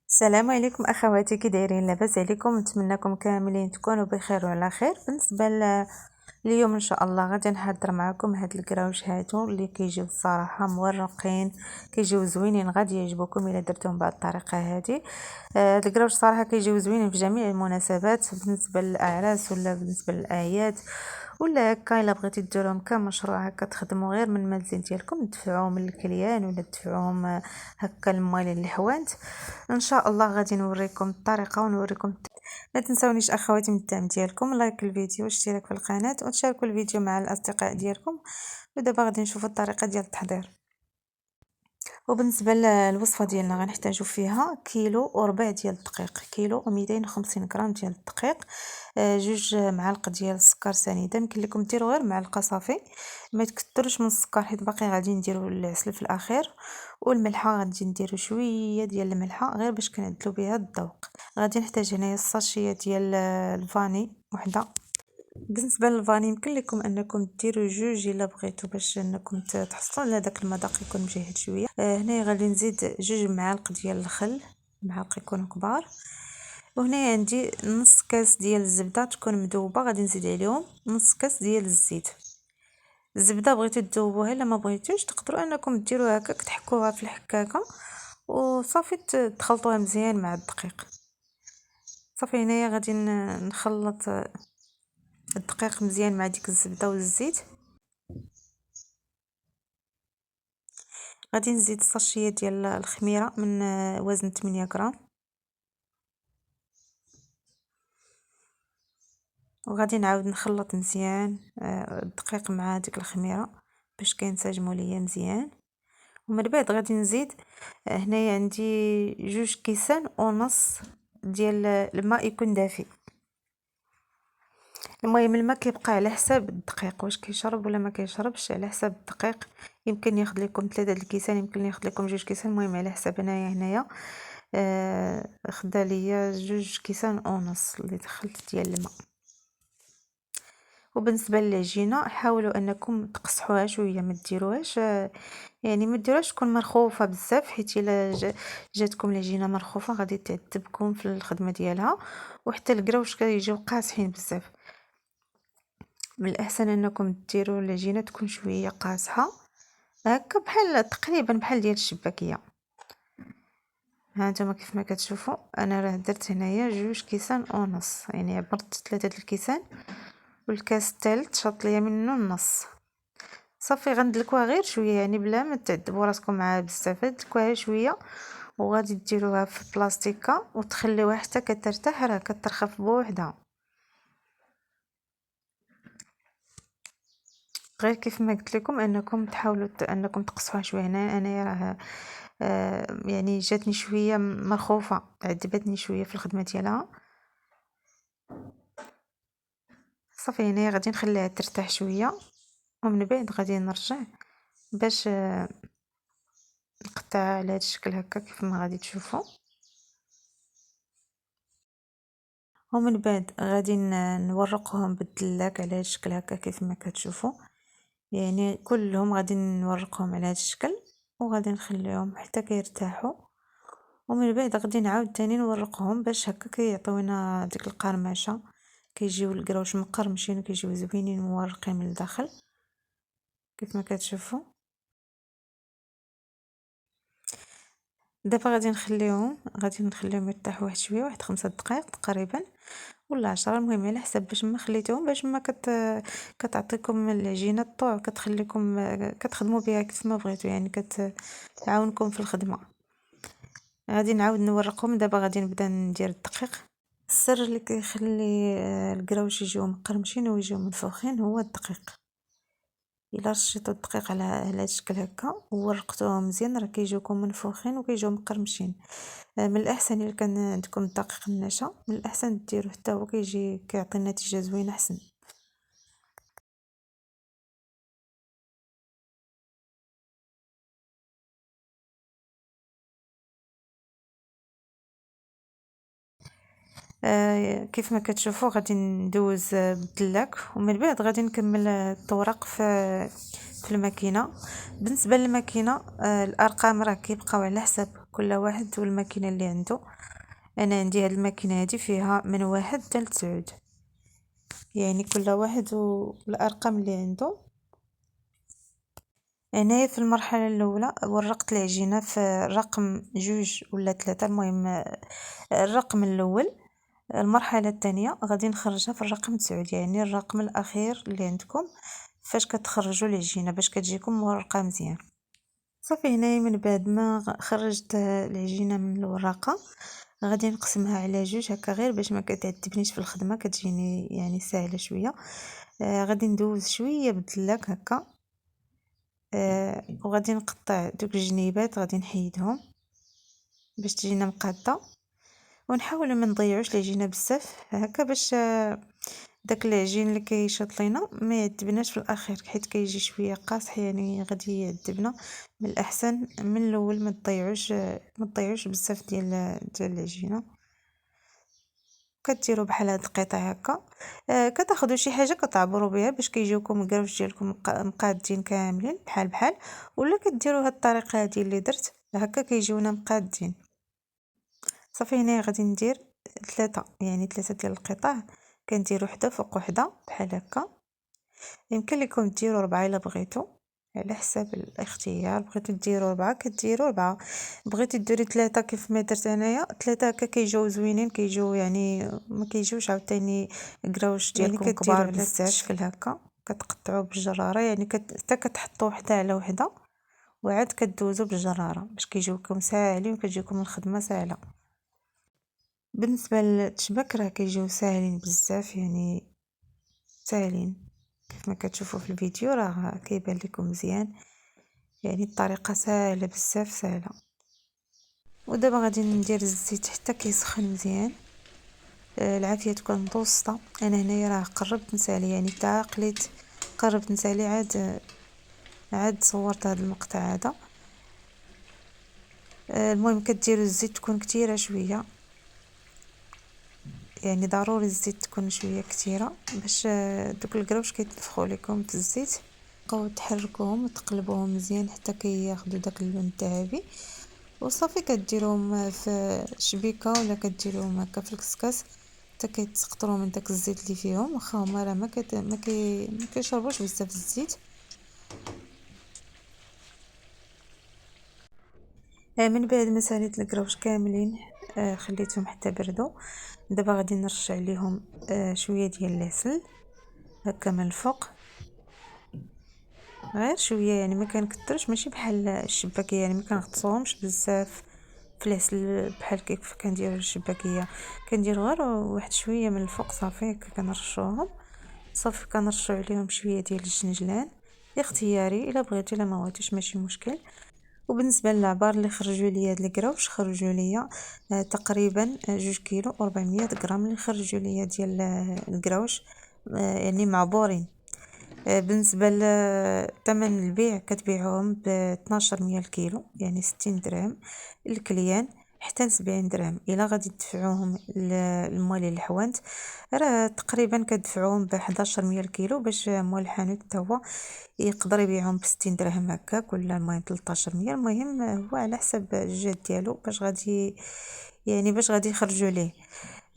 السلام عليكم اخواتي، كي دايرين؟ لاباس عليكم؟ نتمنىكم كاملين تكونوا بخير وعلى خير. بالنسبه اليوم ان شاء الله غادي نحضر معكم هاد الكراوش هادو اللي كيجيو الصراحه مورقين، كيجيو زوينين، غادي يعجبوكم الا درتوهم بهذه الطريقه هذه. هاد الكراوش صراحه كيجيو زوينين في جميع المناسبات، بالنسبه للاعراس ولا بالنسبه للاعياد ولا هكا الا بغيتي ديروهم كمشروع هكا تخدموا غير من المنزل ديالكم، تدفعوهم للكليان ولا تدفعوهم هكا للموالين الحوانت. ان شاء الله غادي نوريكم الطريقه ونوريكم. ما تنسونيش اخواتي من الدعم ديالكم، لايك الفيديو واشتراك في القناه وتشاركوا الفيديو مع الاصدقاء ديالكم. ودابا غادي نشوفوا الطريقه ديال التحضير. وبالنسبه للوصفه ديالنا غنحتاجوا فيها كيلو وربع ديال الدقيق، كيلو و250 غرام ديال الدقيق، جوج معالق ديال السكر سنيده، يمكن لكم ديروا غير معلقه صافي، ما تكثروش من السكر حيت باقي غادي نديروا العسل في الاخير. والملحه غادي نديروا شويه ديال الملحه غير باش كنعدلوا بها الذوق. غادي نحتاج هنايا الساشيه ديال الفاني وحده. بالنسبه للفاني يمكن لكم انكم ديروا جوج الا بغيتوا باش انكم تحصلوا على داك المذاق يكون مجهد شويه. هنايا غادي نزيد جوج معالق ديال الخل، معالق يكونوا كبار. وهنا عندي نص كاس ديال الزبده تكون مذوبه، غادي نزيد عليهم نص كاس ديال الزيت. الزبده بغيتو تذوبوها، الا ما بغيتوش تقدروا انكم ديروها هكاك تحكوها في الحكاكه وصافي تخلطوها مزيان مع الدقيق. صافي هنايا غادي نخلط الدقيق مزيان مع ديك الزبده والزيت. غادي نزيد الساشيه ديال الخميره من وزن 8 غرام، وغادي نعاود نخلط مزيان الدقيق مع ديك الخميره باش كينسجموا ليا مزيان. ومن بعد غادي نزيد هنايا عندي جوج كيسان ونص ديال الماء يكون دافي. المهم الماء كيبقى على حساب الدقيق، واش كيشرب ولا ما كيشربش على حساب الدقيق. يمكن ياخذ لكم 3 الكيسان، يمكن ياخذ لكم جوج كيسان، المهم على حساب هنايا خدا ليا جوج كيسان ونص اللي دخلت ديال الماء. وبالنسبه للعجينه حاولوا انكم تقصحوها شويه، ما ديروهاش يعني ما ديروهاش تكون مرخوفه بزاف، حيت الا جاتكم العجينه مرخوفه غادي تعذبكم في الخدمه ديالها، وحتى الكراوش كيجيو قاصحين بزاف. من الاحسن انكم ديروا العجينه تكون شويه قاصحه هكا، بحال تقريبا بحال ديال الشباكيه. ها نتوما كيف ما كتشوفوا انا راه درت هنايا جوج كيسان ونص، يعني عبرت 3 الكيسان، والكاس الثالث شاط ليا منه النص. صافي غندلكوها غير شويه، يعني بلا ما تعذبوا راسكم معاها بزاف، دلكوها شويه وغادي ديروها في بلاستيكه وتخليوها حتى كترتاح، راه كترخف بوحدها. غير كيف ما قلت لكم انكم تحاولوا انكم تقصوها شويه. انا راه يعني جاتني شويه مرخوفه، عذبتني شويه في الخدمه ديالها. صافي هنا غادي نخليها ترتاح شويه، ومن بعد غادي نرجع باش نقطع على هذا الشكل هكا كيف ما غادي تشوفوا. ومن بعد غادي نورقهم بالدلاك على هذا الشكل هكا كيف ما كتشوفوا، يعني كلهم غادي نورقهم على هذا الشكل وغادي نخليهم حتى كيرتاحوا. ومن بعد غادي نعاود تاني نورقهم باش هكا كيعطيونا ديك القرمشه، كيجيو الكراوش مقرمشين وكيجيو زوينين مورقين من الداخل كيف ما كتشوفوا. دابا غادي نخليهم يرتاحوا واحد شويه، واحد 5 دقائق تقريبا ولا 10، المهم على حسب باش ما خليتوهم باش ما كتعطيكم العجينه الطوع، كتخليكم كتخدموا بها كيف ما بغيتوا، يعني كتعاونكم في الخدمه. غادي نعاود نورقهم. دابا غادي نبدا ندير الدقيق. السر اللي كيخلي الكراوش يجيو مقرمشين ويجيو منفوخين هو الدقيق. الا رشيتو الدقيق على هذا الشكل هكا وورقتوهم مزيان راه كيجيوكم منفوخين وكيجيو مقرمشين. من الاحسن الا كان عندكم الدقيق النشا، من الاحسن ديروه حتى هو كيعطي نتيجه زوينه احسن. كيف ما كتشوفوا غادي ندوز بالدلاك، ومن بعد غادي نكمل الطورق في في الماكينه. بالنسبه للماكينه الارقام راه كيبقاو على حسب كل واحد والماكينه اللي عنده. انا عندي هاد الماكينه هادي فيها من 1 حتى ل9، يعني كل واحد والارقام اللي عنده. انايا في المرحله الاولى ورقت العجينه في الرقم 2 ولا 3، المهم الرقم الاول. المرحله الثانيه غادي نخرجها في الرقم 9، يعني الرقم الاخير اللي عندكم فاش كتخرجوا العجينه باش كتجيكم مورقه مزيان. صافي هنايا من بعد ما خرجت العجينه من الوراقه غادي نقسمها على 2 هكا، غير باش ما كتعذبنيش في الخدمه، كتجيني يعني سهله شويه. غادي ندوز شويه بالدلاك هكا. وغادي نقطع دوك الجنيبات، غادي نحيدهم باش تجينا مقاده، ونحاول ما نضيعوش العجينه بزاف هكا باش داك العجين اللي كيشط لينا ما يعذبناش في الاخير، حيت كيجي شويه قاصح يعني غادي يعذبنا. من الاحسن من الاول ما تضيعوش بزاف ديال العجينه. كديروا بحال هاد القطع هكا. كتاخذوا شي حاجه كتعبروا بها باش كيجيوكم الكراوش ديالكم مقادين كاملين بحال بحال، ولا كديروا هاد الطريقه هادي اللي درت هكا كيجيونا مقادين. صافي هنا غادي ندير 3، يعني 3 ديال القطع، كندير وحده فوق وحده بحال هكا. يمكن لكم ديروا 4 الا بغيتوا، على حساب الاختيار. بغيتوا ديروا 4 كديروا 4، بغيتي ديري 3 كيف ما درت انايا 3 هكا كيجيو زوينين، كيجيو يعني ما كيجيوش عاوتاني كراوش ديالكم كبار بزاف. شكل هكا كتقطعوا بالجراره، يعني حتى كتحطوا وحده على وحده وعاد كدوزوا بالجراره باش كيجيوكم ساهلين وكتجيكم الخدمه سهله. بالنسبه للتشبك راه كيجيو ساهلين بزاف، يعني ساهلين كيف ما كتشوفوا في الفيديو، راه كيبان لكم مزيان، يعني الطريقه سهله بزاف سهله. ودابا غادي ندير الزيت حتى كيسخن مزيان. العافيه تكون متوسطه. انا هنايا راه قربت نسالي، يعني تا قليت قربت نسالي عاد صورت هذا المقطع هذا. المهم كديروا الزيت تكون كتيره شويه، يعني ضروري الزيت تكون شويه كتيره باش دوك الكراوش كيتنفخوا لكم في الزيت. بقاو تحركوهم وتقلبوهم مزيان حتى كياخذوا داك اللون الذهبي، وصافي كديروهم في شبيكه ولا كديروهم هكا في الكسكاس حتى كيتسقطروا من داك الزيت اللي فيهم، واخا هما راه ما كيشربوش بزاف الزيت. من بعد ما ساليت الكراوش كاملين خليتهم حتى بردوا. دابا غادي نرش عليهم شويه ديال العسل هكا من الفوق، غير شويه، يعني ما كنكثرش، ماشي بحال الشباكيه، يعني ما كنغطسوهمش بزاف في العسل بحال كيف كنديروا الشباكيه. كندير غير واحد شويه من الفوق صافي هكا كنرشوهم. صافي كنرشوا عليهم شويه ديال الجنجلان اختياري، الا بغيتي الا ما بغيتيش ماشي مشكل. وبالنسبه للعبار اللي خرجوا لي هاد الكراوش، خرجوا لي تقريبا 2 كيلو و400 غرام اللي خرجوا لي ديال الكراوش، يعني معبورين. بالنسبه لثمن البيع كتبيعوهم ب 1200 الكيلو، يعني 60 درهم الكليان حتى 70 درهم. الا غادي تدفعوهم للموالي الحوانت راه تقريبا كتدفعوهم ب 1100 الكيلو، باش مول الحانوت حتى هو يقدر يبيعهم ب 60 درهم هكاك، ولا المهم 1300. المهم هو على حسب الجهد ديالو باش غادي يخرجوا ليه.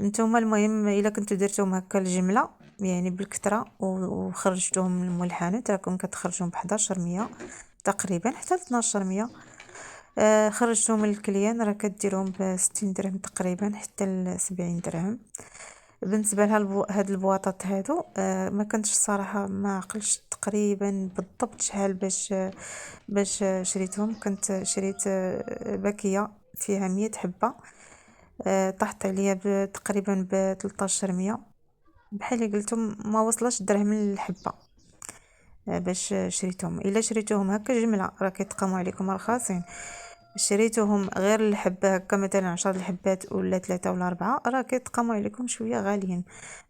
نتوما المهم الا كنتو درتوهم هكا الجمله يعني بالكثره وخرجتوهم من الحانوت راكم كتخرجوهم ب 1100 تقريبا حتى ل 1200. خرجتوهم من الكليان راه كديرهم ب 60 درهم تقريبا حتى ل 70 درهم. بالنسبه هاد البواطات هادو ما كنتش الصراحه ما عقلش تقريبا بالضبط شحال باش شريتهم. كنت شريت باكيه فيها 100 حبه، طاحت عليا تقريبا ب 1300، بحال اللي قلتم ما وصلش درهم للحبه. باش شريتهم، الا شريتوهم هكا جمله راه كيتقاموا عليكم رخاصين. شريتوهم غير الحبه هكا مثلا 10 الحبات ولا 3 ولا 4 راه كيتقاموا عليكم شويه غاليين.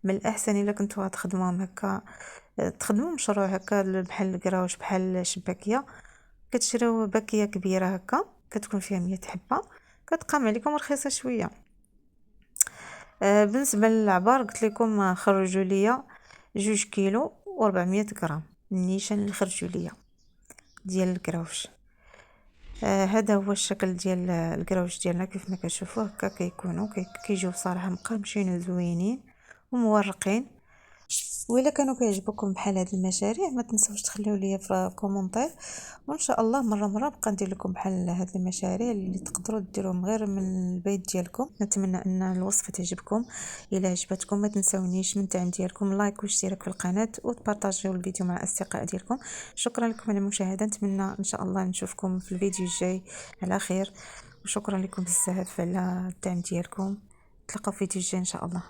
من الاحسن الا كنتو غتخدموهم هكا تخدموا مشروع هكا بحال الكراوش بحال الشباكيه، كتشريو باكيه كبيره هكا كتكون فيها 100 حبه كتقام عليكم رخيصه شويه. بالنسبه للعبار قلت لكم خرجوا ليا 2 كيلو و400 غرام النيشان اللي خرجوا ليا. ديال الكراوش. هذا هو الشكل ديال الكراوش ديالنا كيف ما كتشوفوا هكا كيكونوا كيجيو بصراحه مقرمشين وزوينين ومورقين. وإلا كانوا كيعجبوكم بحال هاد المشاريع ما تنسوش تخليو ليا في كومونتير، وان شاء الله مره بقى ندير لكم بحال هاد المشاريع اللي تقدروا ديروهم غير من البيت ديالكم. نتمنى ان الوصفه تعجبكم. الا عجبتكم ما تنساونيش من الدعم ديالكم، لايك واشتراك في القناه وتبارطاجيو الفيديو مع الاصدقاء ديالكم. شكرا لكم على المشاهده، نتمنى ان شاء الله نشوفكم في الفيديو الجاي على خير، وشكرا لكم بزاف على الدعم ديالكم. نتلاقاو في فيديو الجاي ان شاء الله.